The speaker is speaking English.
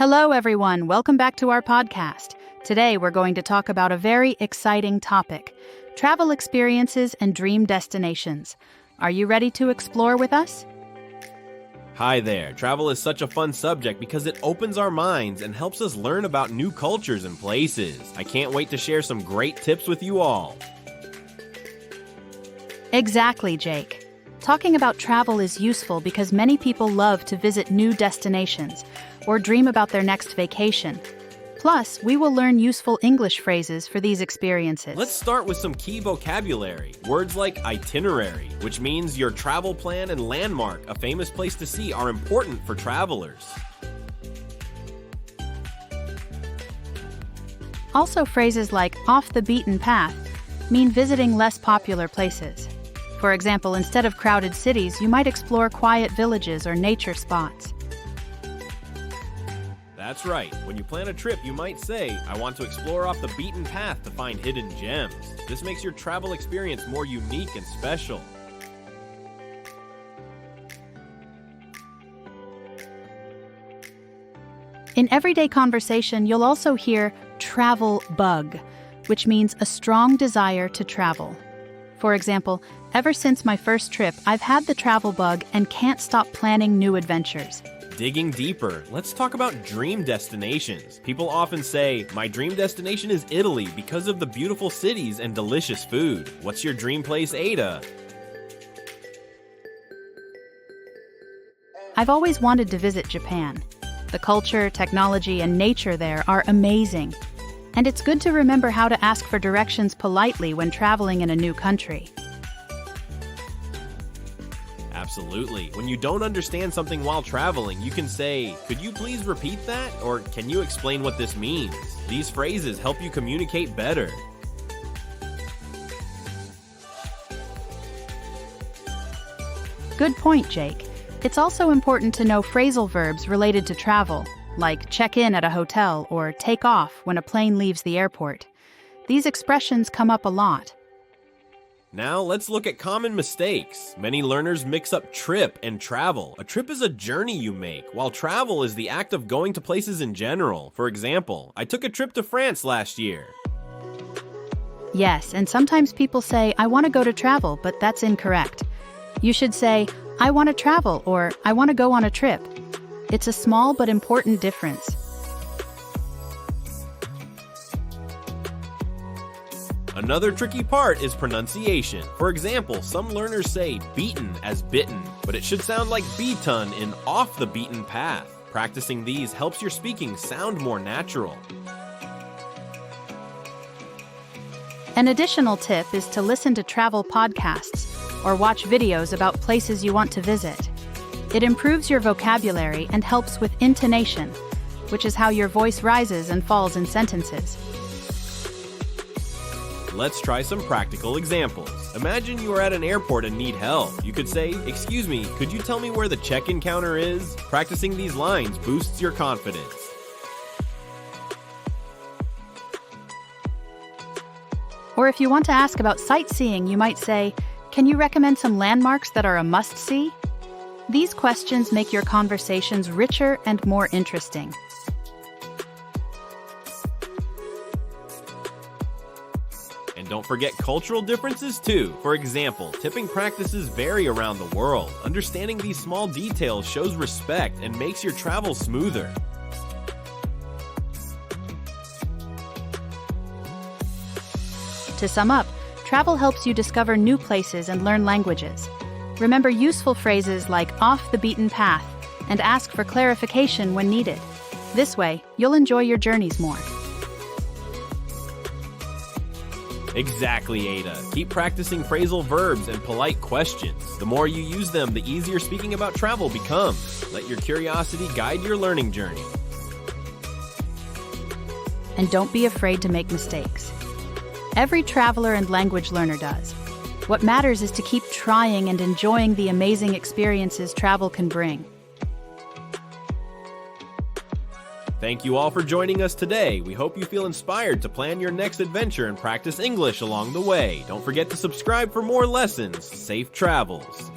Hello, everyone. Welcome back to our podcast. Today, we're going to talk about a very exciting topic: travel experiences and dream destinations. Are you ready to explore with us? Hi there. Travel is such a fun subject because it opens our minds and helps us learn about new cultures and places. I can't wait to share some great tips with you all. Exactly, Jake. Talking about travel is useful because many people love to visit new destinations or dream about their next vacation. Plus, we will learn useful English phrases for these experiences. Let's start with some key vocabulary. Words like itinerary, which means your travel plan, and landmark, a famous place to see, are important for travelers. Also, phrases like off the beaten path mean visiting less popular places. For example, instead of crowded cities, you might explore quiet villages or nature spots. That's right. When you plan a trip, you might say, I want to explore off the beaten path to find hidden gems. This makes your travel experience more unique and special. In everyday conversation, you'll also hear travel bug, which means a strong desire to travel. For example, ever since my first trip, I've had the travel bug and can't stop planning new adventures. Digging deeper, let's talk about dream destinations. People often say, my dream destination is Italy because of the beautiful cities and delicious food. What's your dream place, Ada? I've always wanted to visit Japan. The culture, technology, and nature there are amazing. And it's good to remember how to ask for directions politely when traveling in a new country. Absolutely. When you don't understand something while traveling, you can say, could you please repeat that? Or can you explain what this means? These phrases help you communicate better. Good point, Jake. It's also important to know phrasal verbs related to travel, like check in at a hotel or take off when a plane leaves the airport. These expressions come up a lot. Now let's look at common mistakes. Many learners mix up trip and travel. A trip is a journey you make, while travel is the act of going to places in general. For example, I took a trip to France last year. Yes, and sometimes people say, I want to go to travel, but that's incorrect. You should say, I want to travel, or I want to go on a trip. It's a small but important difference. Another tricky part is pronunciation. For example, some learners say beaten as bitten, but it should sound like beaten in off the beaten path. Practicing these helps your speaking sound more natural. An additional tip is to listen to travel podcasts or watch videos about places you want to visit. It improves your vocabulary and helps with intonation, which is how your voice rises and falls in sentences. Let's try some practical examples. Imagine you are at an airport and need help. You could say, excuse me, could you tell me where the check-in counter is? Practicing these lines boosts your confidence. Or if you want to ask about sightseeing, you might say, can you recommend some landmarks that are a must-see? These questions make your conversations richer and more interesting. And don't forget cultural differences too. For example, tipping practices vary around the world. Understanding these small details shows respect and makes your travel smoother. To sum up, travel helps you discover new places and learn languages. Remember useful phrases like off the beaten path and ask for clarification when needed. This way, you'll enjoy your journeys more. Exactly, Ada. Keep practicing phrasal verbs and polite questions. The more you use them, the easier speaking about travel becomes. Let your curiosity guide your learning journey. And don't be afraid to make mistakes. Every traveler and language learner does. What matters is to keep trying and enjoying the amazing experiences travel can bring. Thank you all for joining us today. We hope you feel inspired to plan your next adventure and practice English along the way. Don't forget to subscribe for more lessons. Safe travels.